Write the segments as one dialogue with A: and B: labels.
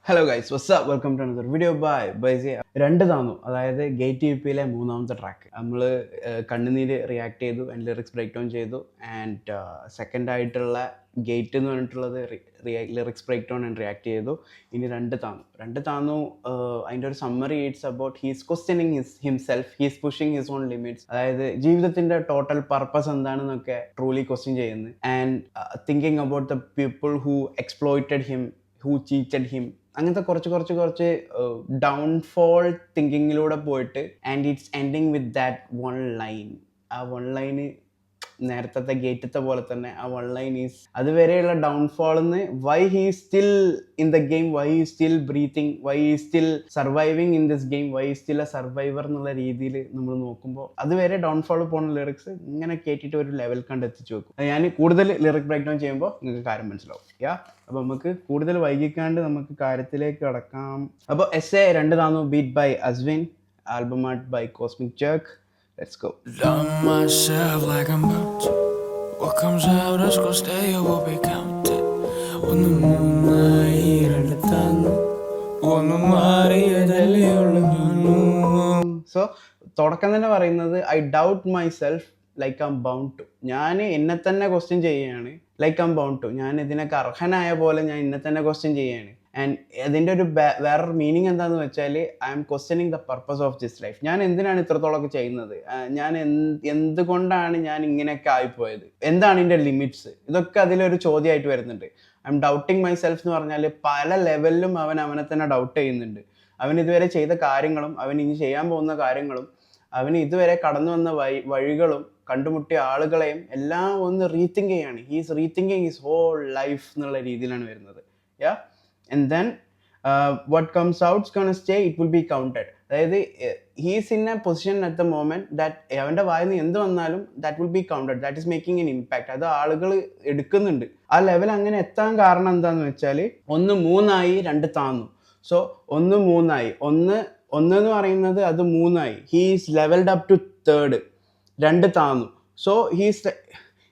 A: Hello guys what's up welcome to another video by ബൈസിയ. രണ്ട് താന്നു, അതായത് ഗേറ്റ് യു പിയിലെ മൂന്നാമത്തെ ട്രാക്ക് നമ്മൾ കണ്ണുനീര് റിയാക്ട് ചെയ്തു ആൻഡ് ലിറിക്സ് ബ്രേക്ക് ഡൗൺ ചെയ്തു. ആൻഡ് സെക്കൻഡ് ആയിട്ടുള്ള ഗേറ്റ് എന്ന് പറഞ്ഞിട്ടുള്ളത് lyrics break down and react ചെയ്തു. ഇനി രണ്ട് താന്നു അതിൻ്റെ ഒരു summary it's about he's questioning himself, he's pushing his own limits. അതായത് ജീവിതത്തിൻ്റെ ടോട്ടൽ പർപ്പസ് എന്താണെന്നൊക്കെ ട്രൂലി ക്വസ്റ്റ്യൻ ചെയ്യുന്നു. And thinking about the people who exploited him, who cheated him. അങ്ങനത്തെ കുറച്ച് ഡൗൺഫോൾ തിങ്കിങ്ങിലൂടെ പോയിട്ട് and it's ending with that one line. ആ one line നേരത്തെ ഗേറ്റത്തെ പോലെ തന്നെ ആ വൺ ലൈൻ ഈസ് അതുവരെയുള്ള ഡൗൺഫോളിന്ന് why he still in the game, why he still breathing, why he still surviving in this game, why still a survivor എന്നുള്ള രീതിയിൽ നമ്മൾ നോക്കുമ്പോൾ അതുവരെ ഡൗൺഫോൾ പോകുന്ന ലിറിക്സ് ഇങ്ങനെ കേട്ടിട്ട് ഒരു ലെവൽ കണ്ട് എത്തിച്ചു വെക്കും. ഞാൻ കൂടുതൽ ലിറിക് ബ്രേക്ക് ഡൗൺ ചെയ്യുമ്പോൾ നിങ്ങൾക്ക് കാര്യം മനസ്സിലാവും. അപ്പോൾ നമുക്ക് കൂടുതൽ വൈകിക്കാണ്ട് നമുക്ക് കാര്യത്തിലേക്ക് കടക്കാം. അപ്പോൾ എസ് രണ്ട് താന്നു beat by Ashwin, album art by cosmic jerk. Let's go.
B: Love myself like I'm about to. What comes out is gonna stay or will be counted. ഒന്ന് മൂന്നായിരണ്ടാന്നു ഒന്ന് മാറിയതല്ലേ ഉള്ളു.
A: സോ തുടക്കം തന്നെ പറയുന്നത് I doubt myself like I'm bound to. ഞാൻ എന്നെ തന്നെ question ചെയ്യുകയാണ്. ലൈക്ക് ഐം ബൗണ്ട് ടു, ഞാൻ ഇതിനൊക്കെ അർഹനായ പോലെ ഞാൻ എന്നെ തന്നെ ക്വസ്റ്റ്യൻ ചെയ്യുകയാണ്. ആൻഡ് അതിൻ്റെ ഒരു വേറൊരു മീനിങ് എന്താണെന്ന് വെച്ചാൽ I M questioning the purpose of this life. ഞാൻ എന്തിനാണ് ഇത്രത്തോളമൊക്കെ ചെയ്യുന്നത്, ഞാൻ എന്തുകൊണ്ടാണ് ഞാൻ ഇങ്ങനെയൊക്കെ ആയിപ്പോയത്, എന്താണ് ഇതിൻ്റെ ലിമിറ്റ്സ്, ഇതൊക്കെ അതിലൊരു ചോദ്യമായിട്ട് വരുന്നുണ്ട്. I M doubting my self എന്ന് പറഞ്ഞാൽ പല ലെവലിലും അവനെ തന്നെ ഡൗട്ട് ചെയ്യുന്നുണ്ട്. അവൻ ഇതുവരെ ചെയ്ത കാര്യങ്ങളും അവൻ ഇനി ചെയ്യാൻ പോകുന്ന കാര്യങ്ങളും അവന് ഇതുവരെ കടന്നു വന്ന വഴികളും കണ്ടുമുട്ടിയ ആളുകളെയും എല്ലാം ഒന്ന് റീതിങ്ക് ചെയ്യാണ്. He's rethinking his whole life എന്നുള്ള രീതിയിലാണ് വരുന്നത്. And then what comes out is gonna stay, it will be counted. അതായത് he's in A position at the moment that അവൻ്റെ വായിന്ന് എന്ത് വന്നാലും that will be counted, that is making an impact. അത് ആളുകൾ എടുക്കുന്നുണ്ട്. ആ ലെവൽ അങ്ങനെ എത്താൻ കാരണം എന്താന്ന് വെച്ചാൽ ഒന്ന് മൂന്നായി രണ്ട് താന്നു. സോ ഒന്ന് മൂന്നായി, ഒന്ന് എന്ന് പറയുന്നത് അത് മൂന്നായി. He's levelled up to third. രണ്ട് താന്നു. സോ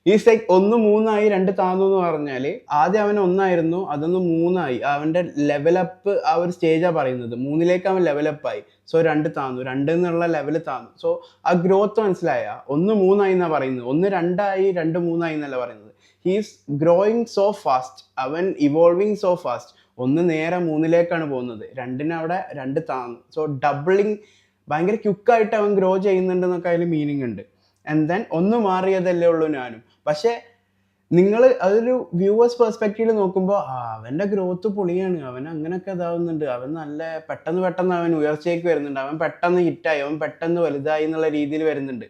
A: ഹീസ് ലൈക്ക് ഒന്ന് മൂന്നായി രണ്ട് താന്നു എന്ന് പറഞ്ഞാൽ ആദ്യം അവൻ ഒന്നായിരുന്നു, അതൊന്ന് മൂന്നായി. അവൻ്റെ ലെവലപ്പ് ആ ഒരു സ്റ്റേജാണ് പറയുന്നത്. മൂന്നിലേക്ക് അവൻ ലെവലപ്പായി. സോ രണ്ട് താന്നു, രണ്ട് എന്നുള്ള ലെവൽ താന്നു. സോ ആ ഗ്രോത്ത് മനസ്സിലായ. ഒന്ന് മൂന്നായി എന്നാണ് പറയുന്നത്, ഒന്ന് രണ്ടായി രണ്ട് മൂന്നായി എന്നല്ല പറയുന്നത്. ഹീസ് ഗ്രോയിങ് സോ ഫാസ്റ്റ്, അവൻ ഇവോൾവിങ് സോ ഫാസ്റ്റ്. ഒന്ന് നേരെ മൂന്നിലേക്കാണ് പോകുന്നത്, രണ്ടിന് അവിടെ രണ്ട് താന്നു. സോ ഡബിളിങ് ഭയങ്കര ക്വിക്കായിട്ട് അവൻ ഗ്രോ ചെയ്യുന്നുണ്ടെന്നൊക്കെ അതിൽ മീനിങ് ഉണ്ട്. ആൻഡ് ദെൻ ഒന്ന് മാറിയതല്ലേ ഉള്ളൂ ഞാനും. പക്ഷെ നിങ്ങൾ അതൊരു വ്യൂവേഴ്സ് പെർസ്പെക്റ്റീവിൽ നോക്കുമ്പോൾ അവൻ്റെ ഗ്രോത്ത് പൊളിയാണ്, അവൻ അങ്ങനെയൊക്കെ ഇതാവുന്നുണ്ട്, അവൻ നല്ല പെട്ടെന്ന് അവൻ ഉയർച്ചയ്ക്ക് വരുന്നുണ്ട്, അവൻ പെട്ടെന്ന് ഹിറ്റായി, അവൻ പെട്ടെന്ന് വലുതായി എന്നുള്ള രീതിയിൽ വരുന്നുണ്ട്.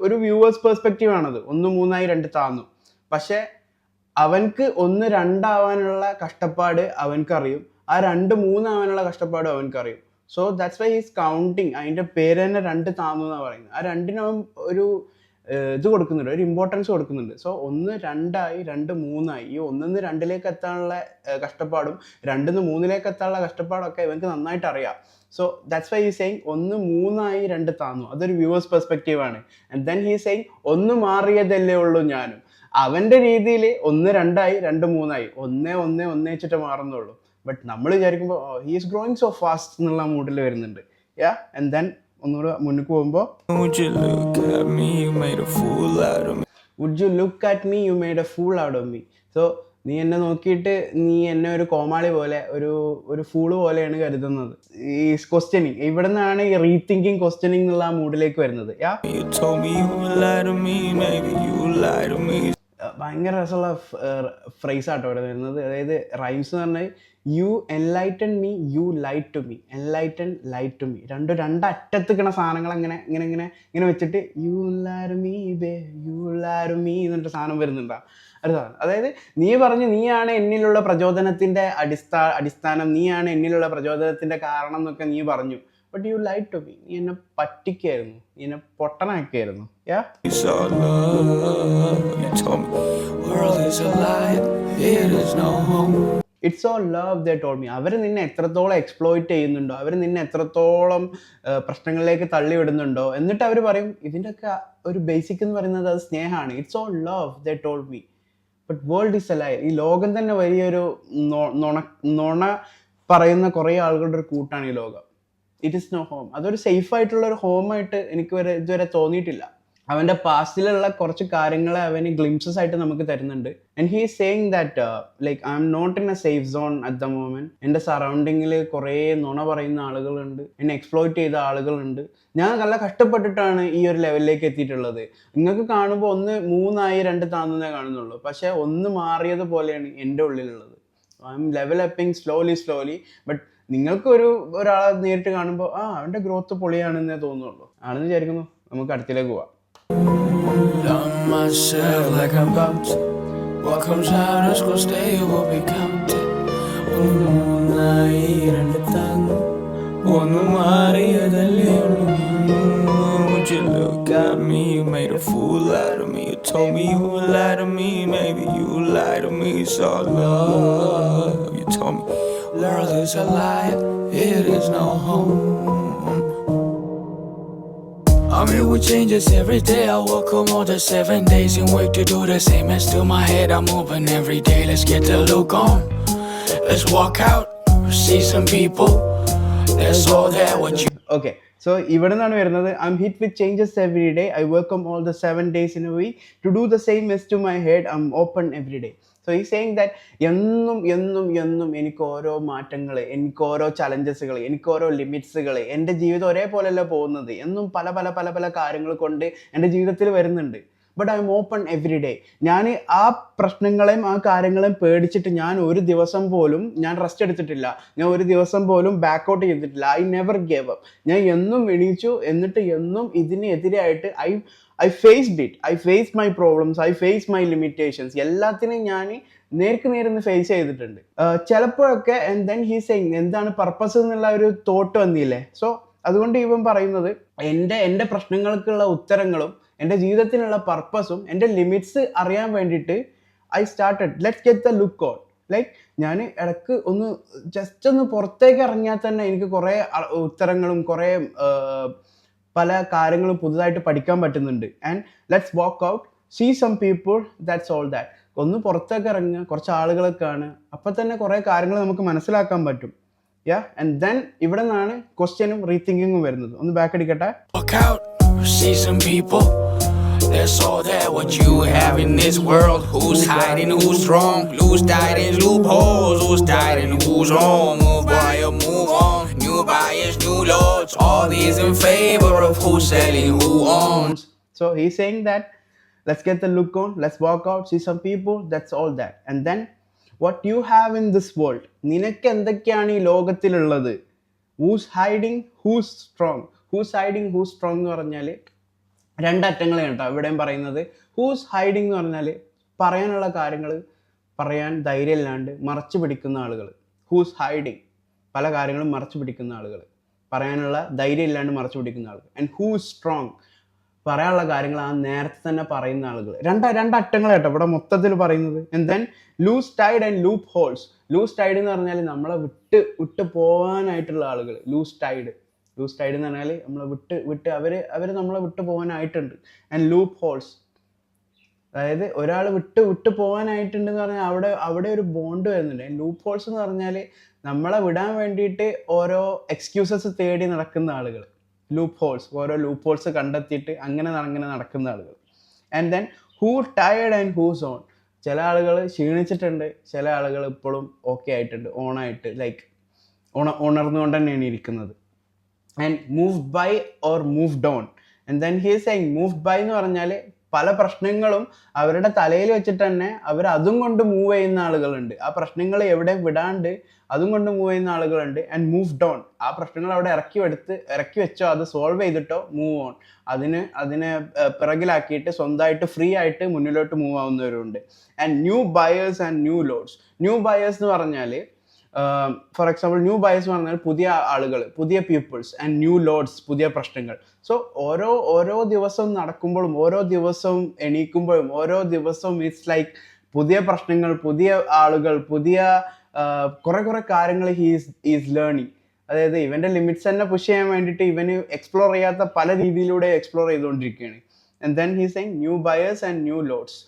A: ഒരു വ്യൂവേഴ്സ് പെർസ്പെക്റ്റീവ് ആണത്. ഒന്ന് മൂന്നായി രണ്ട് താന്നു. പക്ഷെ അവൻക്ക് ഒന്ന് രണ്ടാവാനുള്ള കഷ്ടപ്പാട് അവൻക്കറിയും, ആ രണ്ട് മൂന്നാവാനുള്ള കഷ്ടപ്പാടും അവൻക്കറിയും. So that's why he's counting. അതിൻ്റെ പേര് തന്നെ രണ്ട് താന്നു എന്നാണ് പറയുന്നത്. ആ രണ്ടിനവൻ ഒരു ഇത് കൊടുക്കുന്നുണ്ട്, ഒരു ഇമ്പോർട്ടൻസ് കൊടുക്കുന്നുണ്ട്. സോ ഒന്ന് രണ്ടായി രണ്ട് മൂന്നായി. ഈ ഒന്നിന്ന് രണ്ടിലേക്ക് എത്താനുള്ള കഷ്ടപ്പാടും രണ്ടിന്ന് മൂന്നിലേക്ക് എത്താനുള്ള കഷ്ടപ്പാടും ഒക്കെ ഇവർക്ക് നന്നായിട്ട് അറിയാം. So that's Y he saying ഒന്ന് മൂന്നായി രണ്ട് താന്നു. അതൊരു വ്യൂവേഴ്സ് പെർസ്പെക്റ്റീവ് ആണ്. ആൻഡ് ദെൻ ഹീ സെയിങ് ഒന്ന് മാറിയതല്ലേ ഉള്ളൂ ഞാനും. അവൻ്റെ രീതിയിൽ ഒന്ന് രണ്ടായി രണ്ട് മൂന്നായി, ഒന്നേ വെച്ചിട്ട് മാറുന്നുള്ളൂ. ബട്ട് നമ്മൾ വിചാരിക്കുമ്പോൾ he is growing so fast എന്നുള്ള മൂഡിൽ വരുന്നുണ്ട്. ആൻഡ് ദെൻ ഒന്നുകൂടെ മുന്നിൽ പോകുമ്പോൾ
B: Would you look at me, you made a fool out of me.
A: Would you look at me, you made a fool out of me. So നീ എന്നെ നോക്കിയിട്ട് നീ എന്നെ ഒരു കോമാളി പോലെ, ഒരു ഫൂള് പോലെയാണ് കരുതുന്നത്. ഈ ക്വസ്റ്റ്യനിങ് ഇവിടെ നിന്നാണ് ഈ റീതിങ്കിങ് ക്വസ്റ്റ്യനിങ് എന്നുള്ള ആ മൂഡിലേക്ക് വരുന്നത്.
B: You told me you would lie to me, maybe you lied to me.
A: ഭയങ്കര രസമുള്ള ഫ്രേസ് ആട്ടോ ഇവിടെ വരുന്നത്. അതായത് റൈംസ് എന്ന് പറഞ്ഞാൽ you enlighten me, you light to me, enlighten light to me. രണ്ടറ്റത്തിക്കണ സാധനങ്ങൾ ഇങ്ങനെ വെച്ചിട്ട് you lure me bae, you lure me എന്നിട്ട് സാധനം വരുന്നുണ്ടാ ഒരു സാധനം. അതായത് നീ പറഞ്ഞു നീയാണ് എന്നിലുള്ള പ്രചോദനത്തിൻ്റെ അടിസ്ഥാനം, നീയാണ് എന്നിലുള്ള പ്രചോദനത്തിൻ്റെ കാരണം എന്നൊക്കെ നീ പറഞ്ഞു. But you light to me, നീ എന്നെ പറ്റിക്കായിരുന്നു, നീ എന്നെ പൊട്ടനാക്കിയായിരുന്നു.
B: It's all love. You told me world is a lie, it is no home.
A: It's all love they told me. അവർ നിന്നെ എത്രത്തോളം എക്സ്പ്ലോയിറ്റ് ചെയ്യുന്നുണ്ടോ, അവർ നിന്നെ എത്രത്തോളം പ്രശ്നങ്ങളിലേക്ക് തള്ളിവിടുന്നുണ്ടോ, എന്നിട്ട് അവർ പറയും ഇതിൻ്റെയൊക്കെ ഒരു ബേസിക് എന്ന് പറയുന്നത് അത് സ്നേഹമാണ്. It's all love they told me. But world is a lie. ഈ ലോകം തന്നെ വലിയൊരു നുണ പറയുന്ന കുറേ ആളുകളുടെ ഒരു കൂട്ടാണ് ഈ ലോകം. It is no home. അതൊരു സേഫ് ആയിട്ടുള്ള ഒരു ഹോമായിട്ട് എനിക്ക് ഇതുവരെ തോന്നിയിട്ടില്ല. അവൻ്റെ പാസ്റ്റിലുള്ള കുറച്ച് കാര്യങ്ങളെ അവന് ഗ്ലിംസസ് ആയിട്ട് നമുക്ക് തരുന്നുണ്ട്. And he is saying that like I am not in a safe zone at the moment. എൻ്റെ സറൗണ്ടിങ്ങിൽ കുറേ നുണ പറയുന്ന ആളുകളുണ്ട്, എന്നെ എക്സ്പ്ലോയിറ്റ് ചെയ്ത ആളുകളുണ്ട്. ഞാൻ നല്ല കഷ്ടപ്പെട്ടിട്ടാണ് ഈ ഒരു ലെവലിലേക്ക് എത്തിയിട്ടുള്ളത്. നിങ്ങൾക്ക് കാണുമ്പോൾ ഒന്ന് 3 2 താന്നേ കാണുന്നുള്ളൂ, പക്ഷെ ഒന്ന് മാറിയത് പോലെയാണ് എൻ്റെ ഉള്ളിലുള്ളത്. I'm level upping slowly. But നിങ്ങൾക്ക് ഒരാളെ നേരിട്ട് കാണുമ്പോൾ അവൻ്റെ ഗ്രോത്ത് പൊളിയാണെന്നേ തോന്നുള്ളൂ. ആണെന്ന് വിചാരിക്കുന്നു. നമുക്ക് അടുത്തിലേക്ക് പോവാം.
B: Love myself like I'm about to. What comes out, let's go stay or we'll be counted. One tanno. One Would you look at me? You made a fool out of me. You told me you would lie to me. Maybe you lie to me. It's all love. You told me world is a lie. It is no home. I'm here with changes every day. I work on more than 7 days and wait to do the same. And still my head I'm moving every day. Let's get the look on. Let's walk out, see some people. That's all that what you.
A: Okay, so ഇവിടെ നിന്നാണ് വരുന്നത്. I M hit with changes every day. I work all the 7 days in a week to do the same as to my head. I'm open every day. So ഈ saying that എന്നും എനിക്ക് ഓരോ മാറ്റങ്ങൾ, എനിക്ക് ഓരോ ചലഞ്ചസുകൾ, എനിക്ക് ഓരോ ലിമിറ്റ്സുകൾ, എൻ്റെ ജീവിതം ഒരേപോലെയല്ല പോകുന്നത്. എന്നും പല കാര്യങ്ങൾ കൊണ്ട് എൻ്റെ ജീവിതത്തിൽ വരുന്നുണ്ട്. But I M open every day. ഞാൻ ആ പ്രശ്നങ്ങളെയും ആ കാര്യങ്ങളെയും പേടിച്ചിട്ട് ഞാൻ ഒരു ദിവസം പോലും ഞാൻ റെസ്റ്റ് എടുത്തിട്ടില്ല. ഞാൻ ഒരു ദിവസം പോലും ബാക്കൗട്ട് ചെയ്തിട്ടില്ല. I never gave up. ഞാൻ എന്നും എണീച്ചു. എന്നിട്ട് എന്നും ഇതിനെതിരായിട്ട് I faced it. I faced my problems. I faced my limitations. എല്ലാത്തിനും ഞാൻ നേർന്ന് ഫേസ് ചെയ്തിട്ടുണ്ട്. ചിലപ്പോഴൊക്കെ ആൻഡ് ദെൻ ഹീ സെയിങ് എന്താണ് പർപ്പസ് എന്നുള്ള ഒരു തോട്ട് വന്നില്ലേ. സോ അതുകൊണ്ട് ഇവൻ പറയുന്നത് എൻ്റെ പ്രശ്നങ്ങൾക്കുള്ള ഉത്തരങ്ങളും എൻ്റെ ജീവിതത്തിനുള്ള പർപ്പസും എൻ്റെ ലിമിറ്റ്സ് അറിയാൻ വേണ്ടിയിട്ട് I started let's get the look on. Like ഞാൻ ഇടയ്ക്ക് ജസ്റ്റ് ഒന്ന് പുറത്തേക്ക് ഇറങ്ങിയാൽ തന്നെ എനിക്ക് കുറേ ഉത്തരങ്ങളും കുറേ പല കാര്യങ്ങളും പുതുതായിട്ട് പഠിക്കാൻ പറ്റുന്നുണ്ട്. And let's walk out, see some people, that's all that. ഒന്ന് പുറത്തേക്ക് ഇറങ്ങുക, കുറച്ച് ആളുകളെ കാണുക, അപ്പം തന്നെ കുറേ കാര്യങ്ങൾ നമുക്ക് മനസ്സിലാക്കാൻ പറ്റും. യാ, ആൻഡ് ദെൻ ഇവിടെ നിന്നാണ് ക്വസ്റ്റ്യനും റീതിങ്കിങ്ങും വരുന്നത്. ഒന്ന് back അടിക്കട്ടെ.
B: Walk out, see some people. That's all that what you have in this world. Who's hiding, who's strong? Who's died in loopholes? Who's died and who's wrong? Move by or move on. New buyers, new lords. All these in favor of who's selling, who owns.
A: So he's saying that let's get the look on, let's walk out, see some people, that's all that. And then what you have in this world, നിനക്ക് എന്തൊക്കെയാണ് ഈ ലോകത്തിലുള്ളത്? Who's hiding, who's strong? Who's hiding, who's strong എന്ന് പറഞ്ഞാൽ രണ്ടറ്റങ്ങൾ കേട്ടോ ഇവിടെയും പറയുന്നത്. Whose hiding എന്ന് പറഞ്ഞാൽ പറയാനുള്ള കാര്യങ്ങൾ പറയാൻ ധൈര്യമില്ലാണ്ട് മറച്ചു പിടിക്കുന്ന ആളുകൾ. ഹൂസ് ഹൈഡിങ് പല കാര്യങ്ങളും മറച്ചു പിടിക്കുന്ന ആളുകൾ, പറയാനുള്ള ധൈര്യം ഇല്ലാണ്ട് മറച്ചു പിടിക്കുന്ന ആളുകൾ. ആൻഡ് ഹൂസ് സ്ട്രോങ് പറയാനുള്ള കാര്യങ്ങൾ ആ നേരത്തെ തന്നെ പറയുന്ന ആളുകൾ. രണ്ടറ്റങ്ങൾ കേട്ടോ ഇവിടെ മൊത്തത്തിൽ പറയുന്നത്. And then loose tide and loopholes. Loose tide എന്ന് പറഞ്ഞാൽ നമ്മളെ വിട്ട് പോകാനായിട്ടുള്ള ആളുകൾ. ലൂസ് ടൈഡ് എന്ന് പറഞ്ഞാൽ നമ്മളെ വിട്ട് അവർ നമ്മളെ വിട്ട് പോകാനായിട്ടുണ്ട്. ആൻഡ് ലൂപ്പ് ഹോൾസ് അതായത് ഒരാൾ വിട്ട് പോകാനായിട്ടുണ്ടെന്ന് പറഞ്ഞാൽ അവിടെ ഒരു ബോണ്ട് വരുന്നുണ്ട്. ആൻഡ് ലൂപ്പ് ഹോൾസ് എന്ന് പറഞ്ഞാൽ നമ്മളെ വിടാൻ വേണ്ടിയിട്ട് ഓരോ എക്സ്ക്യൂസസ് തേടി നടക്കുന്ന ആളുകൾ. ലൂപ്പ് ഹോൾസ്, ഓരോ ലൂപ്പ് ഹോൾസ് കണ്ടെത്തിയിട്ട് അങ്ങനെ നടക്കുന്ന ആളുകൾ. And then who tired and who's on. ചില ആളുകൾ ക്ഷീണിച്ചിട്ടുണ്ട്, ചില ആളുകൾ ഇപ്പോഴും ഓക്കെ ആയിട്ടുണ്ട്, ഓണായിട്ട് ലൈക്ക് ഉണർന്നുകൊണ്ട് തന്നെയാണ് ഇരിക്കുന്നത്. And moved by or moved on. And then he is saying moved by എന്ന് പറഞ്ഞാൽ പല പ്രശ്നങ്ങളും അവരുടെ തലയിൽ വെച്ചിട്ട് തന്നെ അവർ അതും കൊണ്ട് മൂവ് ചെയ്യുന്ന ആളുകളുണ്ട്. ആ പ്രശ്നങ്ങൾ എവിടെയും വിടാണ്ട് അതും കൊണ്ട് മൂവ് ചെയ്യുന്ന ആളുകളുണ്ട്. ആൻഡ് മൂവ്ഡ് ഓൺ, ആ പ്രശ്നങ്ങൾ അവിടെ ഇറക്കി വെച്ചോ, അത് സോൾവ് ചെയ്തിട്ടോ മൂവ് ഓൺ, അതിനെ പിറകിലാക്കിയിട്ട് സ്വന്തമായിട്ട് ഫ്രീ ആയിട്ട് മുന്നിലോട്ട് മൂവ് ആവുന്നവരുണ്ട്. And new buyers and new lords. New buyers എന്ന് പറഞ്ഞാൽ ഫോർ എക്സാമ്പിൾ ന്യൂ ബയേഴ്സ് എന്ന് പറഞ്ഞാൽ പുതിയ ആളുകൾ, പുതിയ പീപ്പിൾസ്. ആൻഡ് ന്യൂ ലോഡ്സ് പുതിയ പ്രശ്നങ്ങൾ. സോ ഓരോ ദിവസവും നടക്കുമ്പോഴും ഓരോ ദിവസവും എണീക്കുമ്പോഴും ഓരോ ദിവസവും ഇറ്റ്സ് ലൈക്ക് പുതിയ പ്രശ്നങ്ങൾ, പുതിയ ആളുകൾ, പുതിയ കുറെ കാര്യങ്ങൾ ഈസ് ലേണിങ്. അതായത് ഇവന്റെ ലിമിറ്റ്സ് തന്നെ പുഷ് ചെയ്യാൻ വേണ്ടിയിട്ട് ഇവന് എക്സ്പ്ലോർ ചെയ്യാത്ത പല രീതിയിലൂടെ എക്സ്പ്ലോർ ചെയ്തുകൊണ്ടിരിക്കുകയാണ്. And then he saying new buyers and new lords.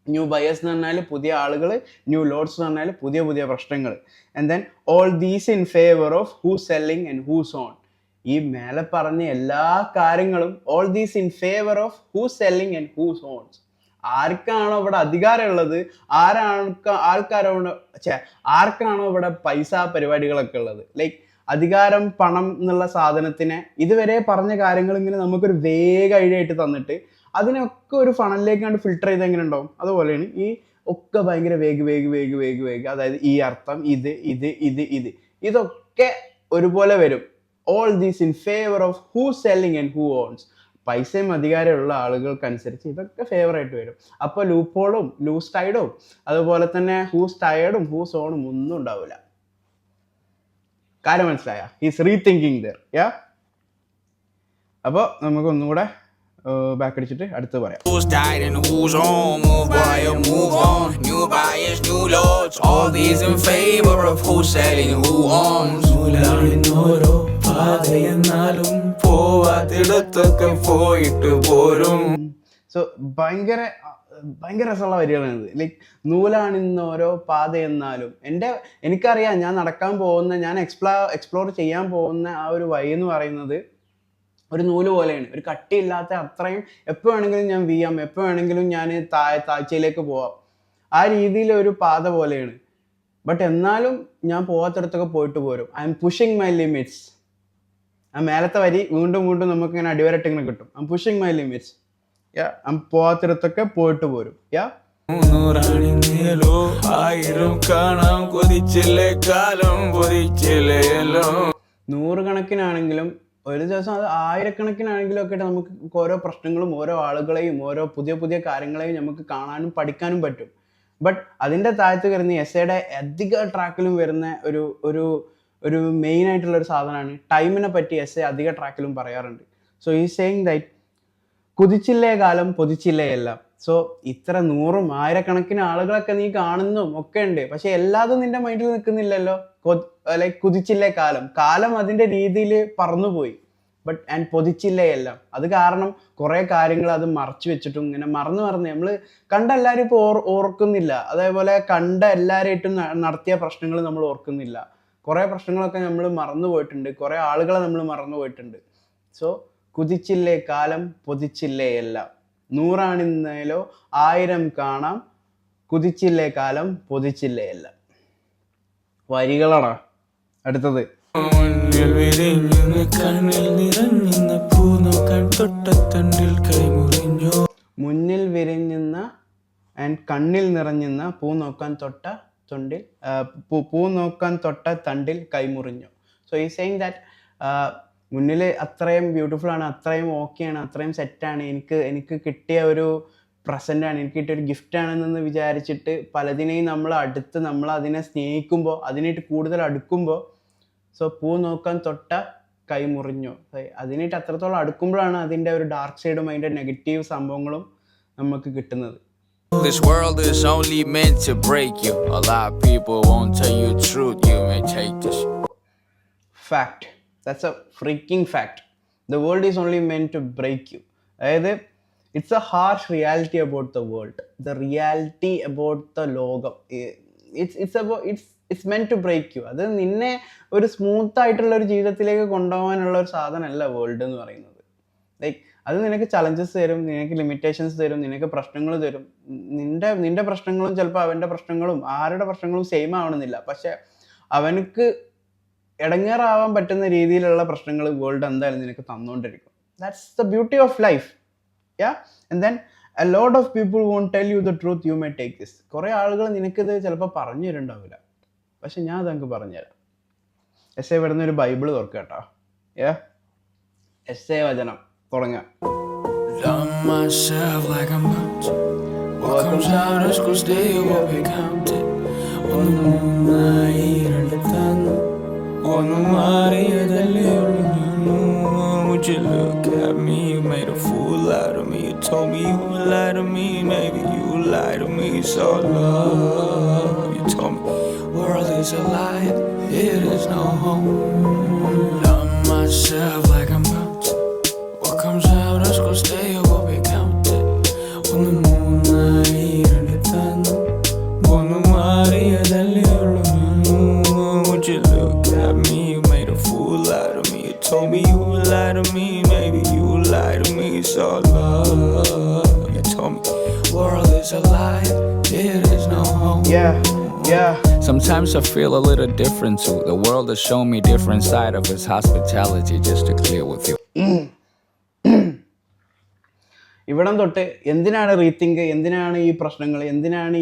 A: New buyers എന്ന് പറഞ്ഞാൽ പുതിയ ആളുകൾ, ന്യൂ ലോഡ്സ് എന്ന് പറഞ്ഞാൽ പുതിയ പുതിയ പ്രശ്നങ്ങൾ. And then all these in favour of who selling and who's own. ഈ മേലെ പറഞ്ഞ എല്ലാ കാര്യങ്ങളും all these in favour of who selling and who's owns. ആർക്കാണോ ഇവിടെ അധികാരമുള്ളത്, ആർക്കാണോ ഇവിടെ പൈസ പരിപാടികളൊക്കെ ഉള്ളത്, ലൈക്ക് അധികാരം, പണം എന്നുള്ള സാധനത്തിനെ ഇതുവരെ പറഞ്ഞ കാര്യങ്ങൾ ഇങ്ങനെ നമുക്കൊരു വേഗ ഐഡിയ ആയിട്ട് തന്നിട്ട് അതിനൊക്കെ ഒരു ഫണലിലേക്ക് കണ്ട് ഫിൽട്ടർ ചെയ്ത് എങ്ങനെ ഉണ്ടാവും, അതുപോലെയാണ് ഈ ഒക്കെ ഭയങ്കര വേഗ്. അതായത് ഈ അർത്ഥം, ഇതൊക്കെ ഒരുപോലെ വരും. All these in favour of who selling and who owns. പൈസയും അധികാരമുള്ള ആളുകൾക്കനുസരിച്ച് ഇതൊക്കെ ഫേവർ ആയിട്ട് വരും. അപ്പോൾ ലൂപ്പോളും ലൂസ് ടൈഡും അതുപോലെ തന്നെ ഹൂസ് ടയർഡും ഹൂസ് ഓണും ഒന്നും ഉണ്ടാവില്ല. കാര്യം മനസ്സിലായ? He's rethinking there. യാ, അപ്പോൾ നമുക്ക് ഒന്നും കൂടെ ബാക്ക് അടിച്ചിട്ട് അടുത്ത് പറയാം.
B: Who's died and who's on? Move by or move on. New buyers, new loads. All these in favor of who's selling, who owns. ഓരോ പാതയെന്നാലും പോവാത്തിടത്തൊക്കെ പോയിട്ട് പോരും.
A: സോ ഭയങ്കര രസമുള്ള വരികളാണിത്. ലൈക്ക് നൂലാണിന്ന് ഓരോ പാത എന്നാലും എനിക്കറിയാം, ഞാൻ നടക്കാൻ പോകുന്ന, ഞാൻ എക്സ്പ്ലോർ ചെയ്യാൻ പോകുന്ന ആ ഒരു വഴി എന്ന് പറയുന്നത് ഒരു നൂല് പോലെയാണ്. ഒരു കട്ടിയില്ലാത്ത, അത്രയും എപ്പോൾ വേണമെങ്കിലും ഞാൻ വീയാം, എപ്പോൾ വേണമെങ്കിലും ഞാൻ താഴ്ചയിലേക്ക് പോവാം. ആ രീതിയിൽ ഒരു പാത പോലെയാണ്. ബട്ട് എന്നാലും ഞാൻ പോകാത്തിടത്തൊക്കെ പോയിട്ട് പോരും. I'm pushing my limits. ആ മേലത്തെ വരി വീണ്ടും നമുക്ക് ഇങ്ങനെ അടിവരട്ട് ഇങ്ങനെ കിട്ടും. I'm pushing my limits. Yeah, പോകാത്തിടത്തൊക്കെ പോയിട്ട് പോരും. യാ, 100 കണക്കിനാണെങ്കിലും ഒരു ദിവസം അത് 1000കണക്കിനാണെങ്കിലും ഒക്കെ നമുക്ക് ഓരോ പ്രശ്നങ്ങളും ഓരോ ആളുകളെയും ഓരോ പുതിയ കാര്യങ്ങളെയും നമുക്ക് കാണാനും പഠിക്കാനും പറ്റും. ബട്ട് അതിൻ്റെ താഴത്ത് വരുന്ന എസ്സേയുടെ അധിക ട്രാക്കിലും വരുന്ന ഒരു മെയിൻ ആയിട്ടുള്ള ഒരു സാധനമാണ് ടൈമിനെ പറ്റി. എസ്സേ അധിക ട്രാക്കിലും പറയാറുണ്ട്. സോ ഈ സെയിങ് ദാറ്റ് കുതിച്ചില്ലേ കാലം, പൊതിച്ചില്ലേ എല്ലാം. സോ ഇത്ര 100ഉം 1000കണക്കിന് ആളുകളൊക്കെ നീ കാണുന്നും ഒക്കെ ഉണ്ട്. പക്ഷെ എല്ലാതും നിന്റെ മൈൻഡിൽ നിൽക്കുന്നില്ലല്ലോ. ലൈക്ക് കുതിച്ചില്ലേ കാലം അതിൻ്റെ രീതിയിൽ പറന്നുപോയി. ബട്ട് ആൻഡ് പൊതിച്ചില്ലേ എല്ലാം. അത് കാരണം കുറേ കാര്യങ്ങൾ അത് മറച്ചു വെച്ചിട്ടും ഇങ്ങനെ മറന്ന് നമ്മൾ കണ്ട എല്ലാവരും ഇപ്പോൾ ഓർക്കുന്നില്ല. അതേപോലെ കണ്ട എല്ലാവരായിട്ടും നടത്തിയ പ്രശ്നങ്ങൾ നമ്മൾ ഓർക്കുന്നില്ല. കുറേ പ്രശ്നങ്ങളൊക്കെ നമ്മൾ മറന്നു പോയിട്ടുണ്ട്. കുറേ ആളുകളെ നമ്മൾ മറന്നു പോയിട്ടുണ്ട്. സോ കുതിച്ചില്ലേ കാലം, പൊതിച്ചില്ലേ എല്ലാം. 100 1000 കാണാം, കുതിച്ചില്ലേ കാലം, പൊതിച്ചില്ലേ എല്ലാം. വരികളാണ് അടുത്തത്. മുന്നിൽ വിരിഞ്ഞുന്ന ആൻഡ് കണ്ണിൽ നിറഞ്ഞുന്ന പൂ നോക്കാൻ തൊട്ട തണ്ടിൽ കൈമുറിഞ്ഞു. സോ ഈ സെയിങ് ദാറ്റ് മുന്നിൽ അത്രയും ബ്യൂട്ടിഫുൾ ആണ്, അത്രയും ഓക്കെയാണ്, അത്രയും സെറ്റാണ്, എനിക്ക് കിട്ടിയ ഒരു പ്രസൻ്റാണ്, എനിക്ക് കിട്ടിയ ഒരു ഗിഫ്റ്റാണെന്ന് വിചാരിച്ചിട്ട് പലതിനെയും നമ്മൾ അതിനെ സ്നേഹിക്കുമ്പോൾ, അതിനായിട്ട് കൂടുതൽ അടുക്കുമ്പോൾ, സോ പൂ നോക്കാൻ തൊട്ട കൈ മുറിഞ്ഞു. അതിനായിട്ട് അത്രത്തോളം അടുക്കുമ്പോഴാണ് അതിൻ്റെ ഒരു ഡാർക്ക് സൈഡും അതിൻ്റെ നെഗറ്റീവ് സംഭവങ്ങളും നമുക്ക് കിട്ടുന്നത്.
B: This world is only meant to break you. A lot of people won't tell you the truth. You may take this.
A: Fact. That's a freaking fact. The world is only meant to break you. അതായത് it's a harsh reality about the world. The reality about the ലോകം. It's meant to break you. അത് നിന്നെ ഒരു smooth ആയിട്ടുള്ള ഒരു ജീവിതത്തിലേക്ക് കൊണ്ടുപോകാനുള്ള ഒരു സാധനമല്ല വേൾഡ് എന്ന് പറയുന്നത്. ലൈക്ക് അത് നിനക്ക് ചലഞ്ചസ് തരും, നിനക്ക് ലിമിറ്റേഷൻസ് തരും, നിനക്ക് പ്രശ്നങ്ങൾ തരും. നിന്റെ പ്രശ്നങ്ങളും ചിലപ്പോൾ അവൻ്റെ പ്രശ്നങ്ങളും ആരുടെ പ്രശ്നങ്ങളും സെയിം ആവണമെന്നില്ല. പക്ഷെ അവനക്ക് ഇടങ്ങേറാവാൻ പറ്റുന്ന രീതിയിലുള്ള പ്രശ്നങ്ങൾ വേൾഡ് എന്തായാലും നിനക്ക് തന്നുകൊണ്ടിരിക്കും. That's the beauty of life. Yeah, and then a lot of people won't tell you the truth. You may take this. കുറേ ആളുകൾ നിനക്കിത് ചിലപ്പോൾ പറഞ്ഞു തരുന്നുണ്ടാവില്ല, പക്ഷെ ഞാൻ അതങ്ങ് പറഞ്ഞുതരാം. എസ്സേ വരുന്ന ഒരു ബൈബിള് തുറക്കുക കേട്ടോ. എസ്സേ വചനം തുടങ്ങാം.
B: Love myself like I'm about to. What comes out is gonna stay what we counted. On the moonlight and the thunder. On the Mariadalle olunnu. Would you look at me? You made a fool out of me. You told me you would lie to me. Maybe you lied to me. So love. You told me world is a lie. It is no home. Love myself like I'm about to. What comes out is gonna stay what we counted. On the moonlight and the looked at me, you made a fool out of me. You told me you would lie to me, maybe you would lie to me. So love, you told me world is a lie, it is no home.
A: Yeah.
B: Sometimes I feel a little different too. The world has shown me different side of its hospitality. Just to clear with you.
A: ഇവിടം തൊട്ട് എന്തിനാണ് rethink, എന്തിനാണ് ഈ പ്രശ്നങ്ങൾ, എന്തിനാണ്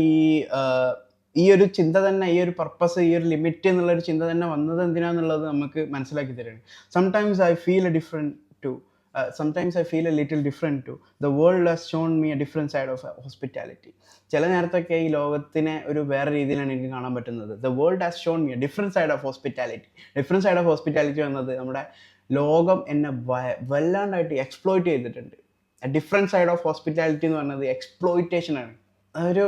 A: ഈ ഒരു ചിന്ത തന്നെ, ഈ ഒരു പർപ്പസ്, ഈ ഒരു ലിമിറ്റ് എന്നുള്ളൊരു ചിന്ത തന്നെ വന്നത് എന്തിനാന്നുള്ളത് നമുക്ക് മനസ്സിലാക്കി തരുകയാണ്. Sometimes I feel a different to sometimes I feel a little different too. The world has shown me a different side of hospitality. ചില നേരത്തൊക്കെ ഈ ലോകത്തിനെ ഒരു വേറെ രീതിയിലാണ് എനിക്ക് കാണാൻ പറ്റുന്നത്. The world has shown me a different side of hospitality. Different side of hospitality എന്നത് നമ്മുടെ ലോകം എന്നെ വല്ലാണ്ടായിട്ട് എക്സ്പ്ലോയിറ്റ് ചെയ്തിട്ടുണ്ട്. ഡിഫറെൻറ്റ് സൈഡ് ഓഫ് ഹോസ്പിറ്റാലിറ്റി എന്ന് പറയുന്നത് എക്സ്പ്ലോയിറ്റേഷൻ ആണ്. ഒരു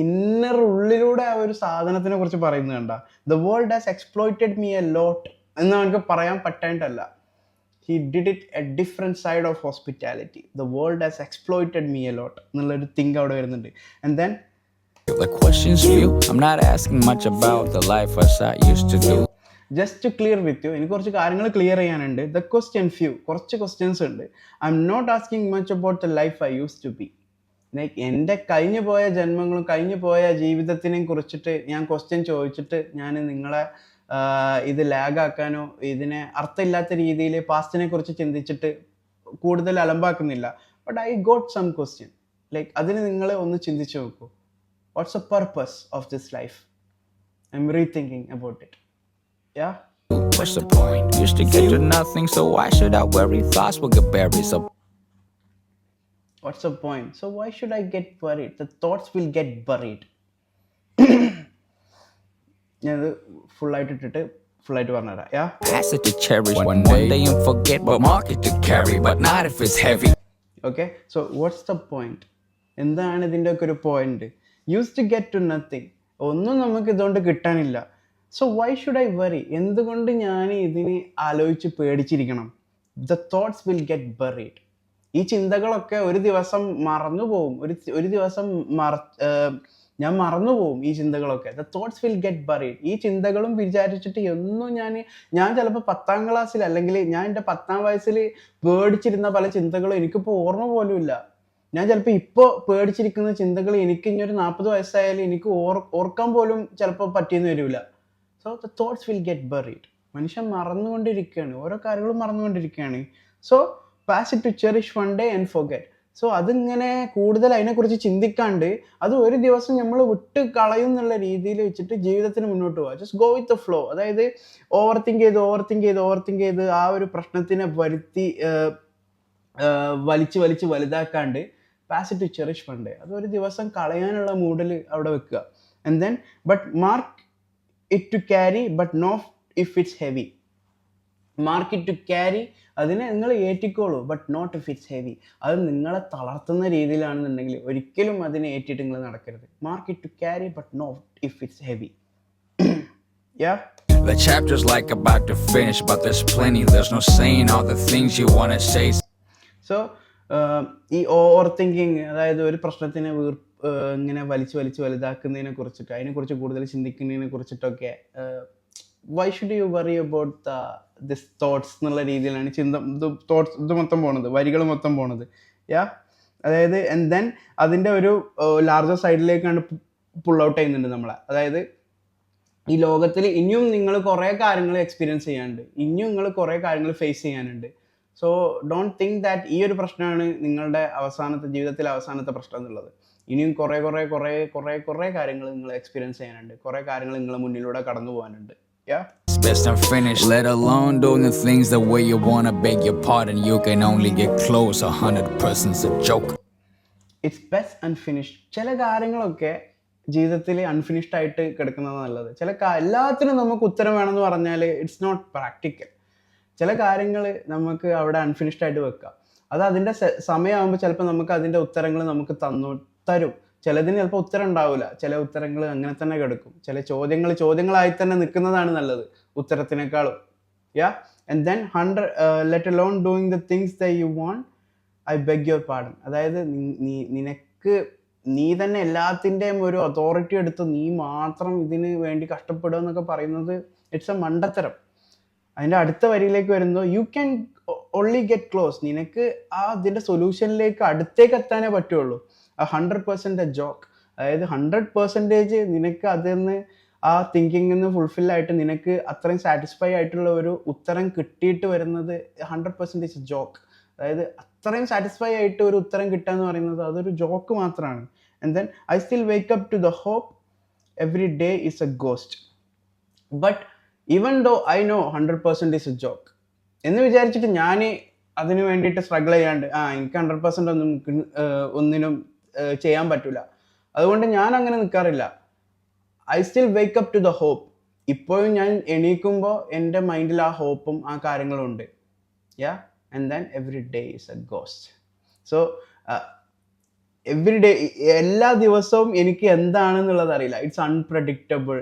A: ഇന്നർ ഉള്ളിലൂടെ ആ ഒരു സാധനത്തിനെ കുറിച്ച് പറയുന്നത് കണ്ട, the world has exploited me a lot എന്ന് നമുക്ക് പറയാൻ പറ്റായിട്ടല്ല. He did it a different side of hospitality. The world has exploited me a lot എന്നുള്ളൊരു തിങ്ക് അവിടെ വരുന്നുണ്ട്. And then
B: the questions for you, I'm not asking much about the life as I used to do.
A: Just to clear with you, എനിക്ക് കുറച്ച് കാര്യങ്ങൾ clear ചെയ്യാനുണ്ട്. The question few, കുറച്ച് questions ഉണ്ട്. I'm not asking much about the life I used to be. Like എൻ്റെ കഴിഞ്ഞു പോയ ജന്മങ്ങളും കഴിഞ്ഞു പോയ ജീവിതത്തിനെയും കുറിച്ചിട്ട് ഞാൻ ക്വസ്റ്റ്യൻ ചോദിച്ചിട്ട് ഞാൻ നിങ്ങളെ ഇത് ലാഗാക്കാനോ ഇതിനെ അർത്ഥമില്ലാത്ത രീതിയിൽ പാസ്റ്റിനെ കുറിച്ച് ചിന്തിച്ചിട്ട് കൂടുതൽ അലമ്പാക്കുന്നില്ല. But I got some question, like അതിന് നിങ്ങൾ ഒന്ന് ചിന്തിച്ച് നോക്കൂ. What's a purpose of this life? I'm rethinking about it. Yeah,
B: what's the point? Used to get to nothing, so why should I worry? Thoughts will get buried, so
A: what's the point? So why should I get worried? The thoughts will get buried. ഞാനത് ഫുള്ളായിട്ട് പറഞ്ഞുതരാം. യാ,
B: pass it to cherish one day and forget, but mark it to carry, but not if it's heavy.
A: Okay, so what's the point? എന്താണ് ഇതിൻ്റെ ഒക്കെ ഒരു point? Use to get to nothing, ഒന്നും നമുക്ക് ഇതുകൊണ്ട് കിട്ടാനില്ല. So why should I worry? എന്തുകൊണ്ട് ഞാൻ ഇതിനെ ആലോചിച്ച് പേടിച്ചിരിക്കണം? The thoughts will get buried. ഈ ചിന്തകളൊക്കെ ഒരു ദിവസം മറന്നു പോവും. ഒരു ദിവസം ഞാൻ മറന്നു പോവും ഈ ചിന്തകളൊക്കെ. The thoughts will get buried. ഈ ചിന്തകളും വിചാരിച്ചിട്ട് ഒന്നും ഞാൻ ചിലപ്പോൾ 10ാം ക്ലാസ്സിൽ അല്ലെങ്കിൽ ഞാൻ എൻ്റെ 10ാം വയസ്സിൽ പേടിച്ചിരുന്ന പല ചിന്തകളും എനിക്കിപ്പോൾ ഓർമ്മ പോലും ഇല്ല. ഞാൻ ചിലപ്പോൾ ഇപ്പോൾ പേടിച്ചിരിക്കുന്ന ചിന്തകൾ എനിക്ക് ഇനി ഒരു 40 വയസ്സായാലും എനിക്ക് ഓർക്കാൻ പോലും ചിലപ്പോൾ പറ്റിയെന്ന് വരില്ല. So the thoughts will get buried. മനുഷ്യൻ മറന്നുകൊണ്ടിരിക്കുകയാണ്, ഓരോ കാര്യങ്ങളും മറന്നുകൊണ്ടിരിക്കുകയാണ്. So pass it to cherish one day and forget. So അതിങ്ങനെ കൂടുതൽ അതിനെക്കുറിച്ച് ചിന്തിക്കാണ്ട് അത് ഒരു ദിവസം നമ്മൾ വിട്ട് കളയും എന്നുള്ള രീതിയിൽ വെച്ചിട്ട് ജീവിതത്തിന് മുന്നോട്ട് പോവുക. Just go with the flow. അതായത് ഓവർ തിങ്ക് ചെയ്ത് ആ ഒരു പ്രശ്നത്തിനെ വലിച്ച് വലുതാക്കാണ്ട് pass it to cherish one day. അത് ഒരു ദിവസം കളയാനുള്ള മൂഡിൽ അവിടെ വെക്കുക. And then but mark it to carry but not if it's heavy. Mark it to carry, അതിനെ നിങ്ങൾ ഏറ്റിക്കോളൂ, but not if it's heavy. അത് നിങ്ങളെ തളർത്തുന്ന രീതിയിലാണെന്നുണ്ടെങ്കിൽ ഒരിക്കലും അതിനെ ഏറ്റിട്ട് നിങ്ങൾ നടക്കരുത്. Mark it to carry but not if it's heavy. Yeah,
B: The chapter's like about to finish, but there's plenty. There's no saying all the things you want to say.
A: So ഈ ഓവർ തിങ്കിങ്, അതായത് ഒരു പ്രശ്നത്തിനെ ഇങ്ങനെ വലിച്ച് വലുതാക്കുന്നതിനെ കുറിച്ചിട്ട്, അതിനെക്കുറിച്ച് കൂടുതൽ ചിന്തിക്കുന്നതിനെ കുറിച്ചിട്ടൊക്കെ why should you worry about this thoughts എന്നുള്ള രീതിയിലാണ് ഇത് മൊത്തം പോണത്, വരികൾ മൊത്തം പോണത്. യാ, അതായത് ആൻഡ് ദെൻ അതിൻ്റെ ഒരു ലാർജർ സൈഡിലേക്കാണ് പുൾ ഔട്ട് ചെയ്യുന്നുണ്ട് നമ്മളെ. അതായത് ഈ ലോകത്തിൽ ഇനിയും നിങ്ങൾ കുറേ കാര്യങ്ങൾ എക്സ്പീരിയൻസ് ചെയ്യാനുണ്ട്, ഇനിയും നിങ്ങൾ കുറേ കാര്യങ്ങൾ ഫേസ് ചെയ്യാനുണ്ട്. സോ ഡോണ്ട് തിങ്ക് ദാറ്റ് ഈ ഒരു പ്രശ്നമാണ് നിങ്ങളുടെ ജീവിതത്തിലെ അവസാനത്തെ പ്രശ്നം എന്നുള്ളത്. ഇനിയും കുറേ കാര്യങ്ങൾ നിങ്ങൾ എക്സ്പീരിയൻസ് ചെയ്യാനുണ്ട്, കുറേ കാര്യങ്ങൾ നിങ്ങളുടെ മുന്നിലൂടെ കടന്നു പോകാനുണ്ട്. Yeah.
B: It's best unfinished, let alone doing the things the way you wanna. Beg your pardon, you can only get close. 100%'s a joke.
A: It's best unfinished. ചില കാര്യങ്ങളൊക്കെ ജീവിതത്തിൽ അൺഫിനിഷ്ഡ് ആയിട്ട് കിടക്കുന്നത് നല്ലത്. എല്ലാത്തിനും നമുക്ക് ഉത്തരം വേണമെന്ന് പറഞ്ഞാൽ ഇറ്റ്സ് നോട്ട് പ്രാക്ടിക്കൽ. ചില കാര്യങ്ങൾ നമുക്ക് അവിടെ അൺഫിനിഷ്ഡ് ആയിട്ട് വെക്കാം. അത് അതിൻ്റെ സമയമാകുമ്പോൾ ചിലപ്പോൾ നമുക്ക് അതിൻ്റെ ഉത്തരങ്ങൾ നമുക്ക് തരും. ചിലതിന് ചിലപ്പോൾ ഉത്തരം ഉണ്ടാവില്ല, ചില ഉത്തരങ്ങൾ അങ്ങനെ തന്നെ കിടക്കും. ചില ചോദ്യങ്ങളായി തന്നെ നിൽക്കുന്നതാണ് നല്ലത് ഉത്തരത്തിനേക്കാളും. Yeah, and then let alone doing the things that you want, I beg your pardon. അതായത് നീ തന്നെ എല്ലാത്തിൻ്റെയും ഒരു അതോറിറ്റി എടുത്ത് നീ മാത്രം ഇതിന് വേണ്ടി കഷ്ടപ്പെടുക എന്നൊക്കെ പറയുന്നത് ഇറ്റ്സ് എ മണ്ടത്തരം. അതിൻ്റെ അടുത്ത വരിയിലേക്ക് വരുമ്പോൾ you can only get close. നിനക്ക് അതിൻ്റെ സൊല്യൂഷനിലേക്ക് അടുത്തേക്ക് എത്താനേ പറ്റുള്ളൂ. 100% ജോക്ക്, അതായത് 100% നിനക്ക് അതിൽ നിന്ന് ആ തിങ്കിങ്ങിൽ നിന്ന് ഫുൾഫില്ലായിട്ട് നിനക്ക് അത്രയും സാറ്റിസ്ഫൈ ആയിട്ടുള്ള ഒരു ഉത്തരം കിട്ടിയിട്ട് വരുന്നത് 100% ജോക്ക്. അതായത് അത്രയും സാറ്റിസ്ഫൈ ആയിട്ട് ഒരു ഉത്തരം കിട്ടുക എന്ന് പറയുന്നത് അതൊരു ജോക്ക് മാത്രമാണ്. And then I still wake up to the hope every day is a ghost. But even though I know 100% is a joke എന്ന് വിചാരിച്ചിട്ട് ഞാൻ അതിന് വേണ്ടിയിട്ട് സ്ട്രഗിൾ ചെയ്യാണ്ട് എനിക്ക് 100% ഒന്നിനും ചെയ്യാൻ പറ്റില്ല, അതുകൊണ്ട് ഞാൻ അങ്ങനെ നിൽക്കാറില്ല. I still wake up to the hope. ഇപ്പോഴും ഞാൻ എണീക്കുമ്പോൾ എൻ്റെ മൈൻഡിൽ ആ ഹോപ്പും ആ കാര്യങ്ങളും ഉണ്ട്. Yeah, and then every day is a ghost. So every day, എല്ലാ ദിവസവും എനിക്ക് എന്താണെന്നുള്ളത് അറിയില്ല. It's unpredictable.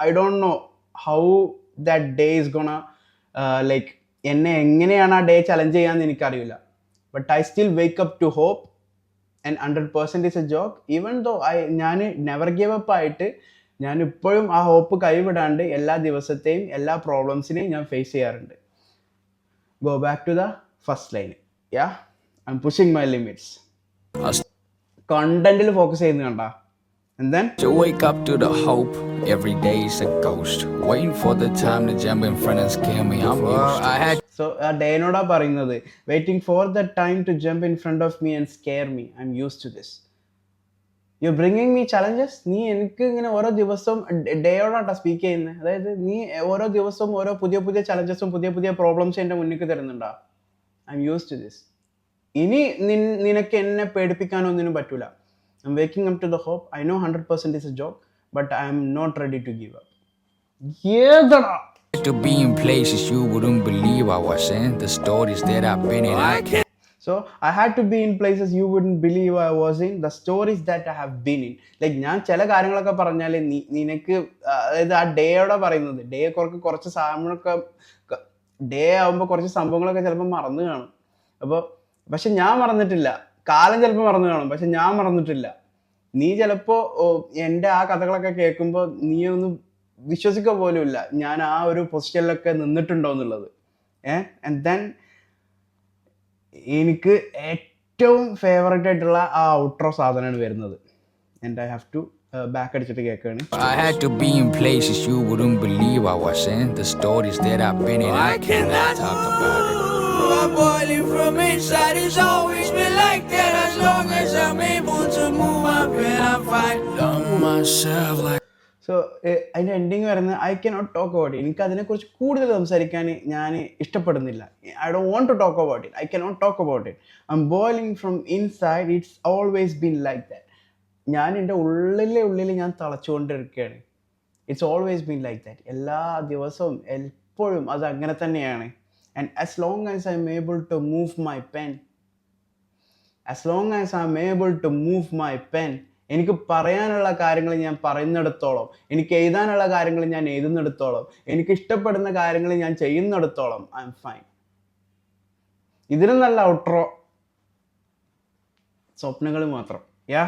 A: I don't know how that day is gonna like എന്നെ എങ്ങനെയാണ് ആ ഡേ ചലഞ്ച് ചെയ്യാമെന്ന് എനിക്കറിയില്ല. But I still wake up to hope and 100% is a joke. Even though ഞാൻ നെവർ ഗിവ് അപ്പ് ആയിട്ട് ഞാൻ ഇപ്പോഴും ആ ഹോപ്പ് കൈവിടാണ്ട് എല്ലാ ദിവസത്തെയും എല്ലാ പ്രോബ്ലംസിനെയും ഞാൻ ഫേസ് ചെയ്യാറുണ്ട്. Go back to the first line. Yeah, I'm pushing my limits. കണ്ടന്റിൽ ഫോക്കസ് ചെയ്യുന്ന കണ്ട. And then
B: to wake up to the hope, every day is a ghost, waiting for the time to jump in front and scare me. I'm used to. I had
A: so ആ ഡേനോടാ പറയുന്നത്, waiting for the time to jump in front of me and scare me. I M used to this. You bringing me challenges. നീ എനിക്ക് ഇങ്ങനെ ഓരോ ദിവസവും ഡേയോടാട്ടാ speak ചെയ്യുന്നത്. അതായത് നീ ഓരോ ദിവസവും ഓരോ പുതിയ പുതിയ ചലഞ്ചസും പുതിയ പുതിയ പ്രോബ്ലംസും എൻ്റെ മുന്നിൽ തരുന്നുണ്ടാ. I M used to this. ഇനി നിനക്ക് എന്നെ പേടിപ്പിക്കാനൊന്നിനും പറ്റൂല. I'm waking up to the hope. I know 100% is a joke, but I am not ready to give up. Yeah,
B: to be in places you wouldn't believe I was in. The stories that I've been in, I can't.
A: So I had to be in places you wouldn't believe I was in. The stories that I have been in. Like ഞാൻ ചില കാര്യങ്ങളൊക്കെ പറഞ്ഞാൽ നിനക്ക്, അതായത് ആ ഡേയോടെ പറയുന്നത്, day കുറച്ച് സാധനങ്ങളൊക്കെ ഡേ ആകുമ്പോൾ കുറച്ച് സംഭവങ്ങളൊക്കെ ചിലപ്പോൾ മറന്നു കാണും. അപ്പോൾ പക്ഷെ ഞാൻ മറന്നിട്ടില്ല. കാലം ചിലപ്പോൾ മറന്നു കാണും, പക്ഷെ ഞാൻ മറന്നിട്ടില്ല. നീ ചിലപ്പോൾ എൻ്റെ ആ കഥകളൊക്കെ കേൾക്കുമ്പോൾ നീ ഒന്നും വിശ്വസിക്കുക പോലും ഇല്ല ഞാൻ ആ ഒരു പൊസിഷനിലൊക്കെ നിന്നിട്ടുണ്ടോ എന്നുള്ളത്. ആൻഡ് ദെൻ എനിക്ക് ഏറ്റവും ഫേവറേറ്റ് ആയിട്ടുള്ള ആ ഔട്ട്രോ സാധനമാണ് വരുന്നത്. And I have to back അടിച്ചിട്ട് കേൾക്കുകയാണ്.
B: I had to be in places you wouldn't believe I was in. The stories that I've been in, I cannot talk about it. I'm boiling from inside. It's always been like that. As long as I'm able to move my pen, I find myself like.
A: So അതിൻ്റെ ending വരുന്നത് I cannot talk about it. എനിക്ക് അതിനെക്കുറിച്ച് കൂടുതൽ സംസാരിക്കാൻ ഞാൻ ഇഷ്ടപ്പെടുന്നില്ല. I don't want to talk about it. I cannot talk about it. I'm boiling from inside. It's always been like that. ഞാൻ എൻ്റെ ഉള്ളിൽ ഞാൻ തളച്ചുകൊണ്ടിരിക്കുകയാണ്. It's always been like that. എല്ലാ ദിവസവും എപ്പോഴും അത് അങ്ങനെ തന്നെയാണ്. And as long as I'm able to move my pen, എനിക്ക് പറയാനുള്ള കാര്യങ്ങൾ ഞാൻ പറയുന്നിടത്തോളം, എനിക്ക് എഴുതാനുള്ള കാര്യങ്ങൾ ഞാൻ എഴുതുന്നിടത്തോളം, എനിക്ക് ഇഷ്ടപ്പെടുന്ന കാര്യങ്ങൾ ഞാൻ ചെയ്യുന്നിടത്തോളം ഐ എം ഫൈൻ. ഇതിനും നല്ല ഔട്ട്രോ സ്വപ്നങ്ങൾ മാത്രം. യാ,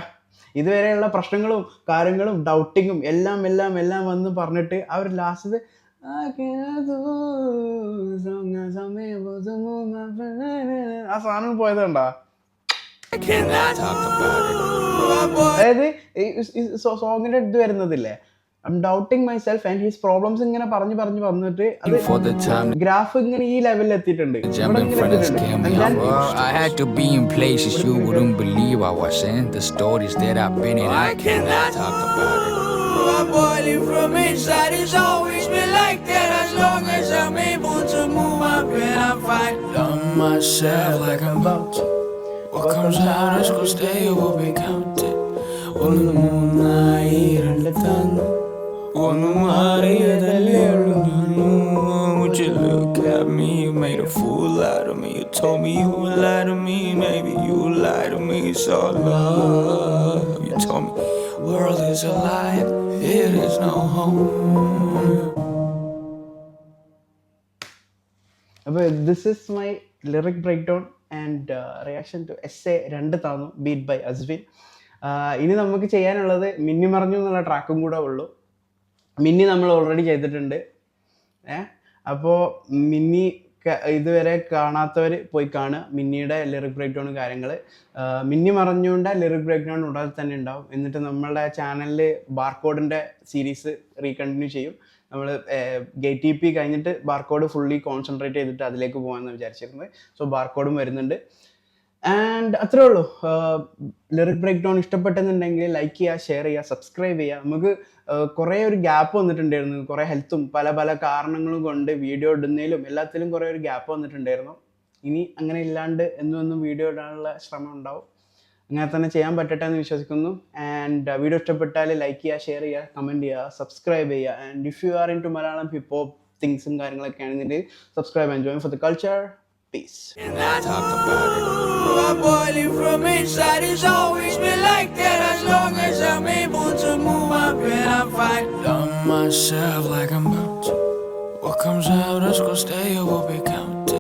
A: ഇതുവരെയുള്ള പ്രശ്നങ്ങളും കാര്യങ്ങളും ഡൗട്ടിങ്ങും എല്ലാം എല്ലാം എല്ലാം വന്ന് പറഞ്ഞിട്ട് അവർ ലാസ്റ്റ് ആ സാധനം പോയതുണ്ടാ. അതായത് സോങ്ങിന്റെ അടുത്ത് വരുന്നതില്ലേ, I'm doubting myself and his problems ഇങ്ങനെ പറഞ്ഞു വന്നിട്ട് ഗ്രാഫ് ഇങ്ങനെ ഈ ലെവലിൽ എത്തിയിട്ടുണ്ട്.
B: I had to be in places you wouldn't believe I was in. The stories that I've been in, I cannot talk about it. I'm boiling from inside. It's always been like that. As long as I'm able to move my pen, I find myself like I'm about to. What comes out is gonna stay, it will be counted. ഒന്ന് മൂന്നായി രണ്ട് തന്നു, ഒന്ന് മാറിയതല്ലേ ഉള്ളൂ. Would you look at me? You made a fool out of me. You told me you would lie to me. Maybe you would lie to me. So love. You told me world is a lie. It is no home.
A: അപ്പോൾ this is my lyric breakdown and reaction to essay 2 താന്നു, beat by Ashwin. ഇനി നമുക്ക് ചെയ്യാനുള്ളത് മിന്നി മറഞ്ഞു എന്നുള്ള ട്രാക്കും കൂടെ ഉള്ളൂ. മിന്നി നമ്മൾ ഓൾറെഡി ചെയ്തിട്ടുണ്ട്. അപ്പോൾ മിന്നി ഇതുവരെ കാണാത്തവർ പോയി കാണുക മിന്നിയുടെ ലിറിക് ബ്രേക്ക് ഡൗൺ കാര്യങ്ങൾ. മിന്നി മറഞ്ഞുകൊണ്ട് ലിറിക് ബ്രേക്ക് ഡൗൺ ഉടനെ തന്നെ ഉണ്ടാവും. എന്നിട്ട് നമ്മളുടെ ചാനലിൽ ബാർകോഡിൻ്റെ സീരീസ് റീകണ്ടിന്യൂ ചെയ്യും. നമ്മൾ ഗേറ്റ് ടി പി കഴിഞ്ഞിട്ട് ബാർകോഡ് ഫുള്ളി കോൺസെൻട്രേറ്റ് ചെയ്തിട്ട് അതിലേക്ക് പോകാമെന്ന് വിചാരിച്ചിരുന്നത്. സോ ബാർകോഡും വരുന്നുണ്ട്. ആൻഡ് അത്രേ ഉള്ളൂ. ലിറിക് ബ്രേക്ക് ഡൗൺ ഇഷ്ടപ്പെട്ടെന്നുണ്ടെങ്കിൽ ലൈക്ക് ചെയ്യുക, ഷെയർ ചെയ്യുക, സബ്സ്ക്രൈബ് ചെയ്യുക. നമുക്ക് കുറേ ഒരു ഗ്യാപ്പ് വന്നിട്ടുണ്ടായിരുന്നു. കുറേ ഹെൽത്തും പല പല കാരണങ്ങളും കൊണ്ട് വീഡിയോ ഇടുന്നതിലും എല്ലാത്തിലും കുറേ ഒരു ഗ്യാപ്പ് വന്നിട്ടുണ്ടായിരുന്നു. ഇനി അങ്ങനെ ഇല്ലാണ്ട് എന്നും വീഡിയോ ഇടാനുള്ള ശ്രമം ഉണ്ടാവും. അങ്ങനെ തന്നെ ചെയ്യാൻ പറ്റട്ടെ എന്ന് വിശ്വസിക്കുന്നു. ആൻഡ് വീഡിയോ ഇഷ്ടപ്പെട്ടാൽ ലൈക്ക് ചെയ്യുക, ഷെയർ ചെയ്യുക, കമൻറ്റ് ചെയ്യുക, സബ്സ്ക്രൈബ് ചെയ്യുക. And if you are into Malayalam hip hop തിങ്സും കാര്യങ്ങളൊക്കെ ആണെന്നുണ്ടെങ്കിൽ subscribe and join for the culture. Peace.
B: And I talked about it. My boiling from inside has always been like that. As long as I'm able to move up and I fight. Love myself like I'm about to. What comes out is gonna stay or will be counted.